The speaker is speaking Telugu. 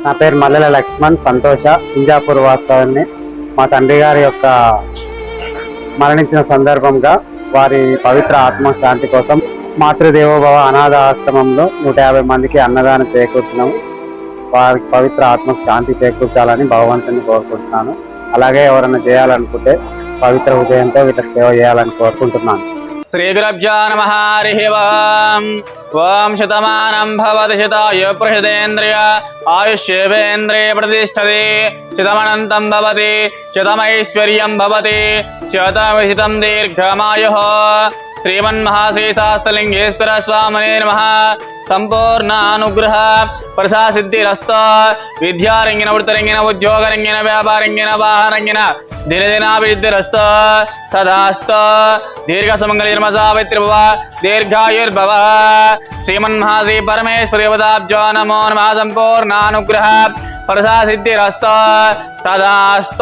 నా పేరు మల్లెల లక్ష్మణ్ సంతోష, సింజాపూర్ వాస్తవాన్ని. మా తండ్రి గారి యొక్క మరణించిన సందర్భంగా వారి పవిత్ర ఆత్మ శాంతి కోసం మాతృదేవోభవ అనాథ ఆశ్రమంలో 150 మందికి అన్నదానం చేకూర్చున్నాము. వారికి పవిత్ర ఆత్మకు శాంతి చేకూర్చాలని భగవంతుని కోరుకుంటున్నాను. అలాగే ఎవరైనా చేయాలనుకుంటే పవిత్ర హృదయంతో వీళ్ళకి సేవ చేయాలని కోరుకుంటున్నాను. శ్రీ గురభ్యో నమః. హరి ఓం. ఓం శతమానం భవతి శతాయు ప్రశతేంద్రియ ఆయుష్యేవేంద్రియ ప్రతిష్టతి. శతమనంతం భవతి శతమైశ్వర్యం భవతి శతమిహితం దీర్ఘమాయుః. శ్రీమన్మహాశ్రీశాస్త్రలింగేశ్వర స్వామినే నమః. సంపూర్ణ అనుగ్రహ ప్రసాసిద్ధిరస్త. విద్యారంగిన వృత్తరంగిన ఉద్యోగరంగిన వ్యాపారంగిన వాహనంగిన దినదినాభివృద్ధిరస్త. తదాస్త. దీర్ఘ సుమంగళిర్మసావిత్రిభవ దీర్ఘాయుర్భవ. శ్రీమన్మహాశ్రీ పరమేశ్వరి దేవతాభ్యో నమో నమః. సంపూర్ణ అనుగ్రహ ప్రసాసిద్ధిరస్త. తదాస్త.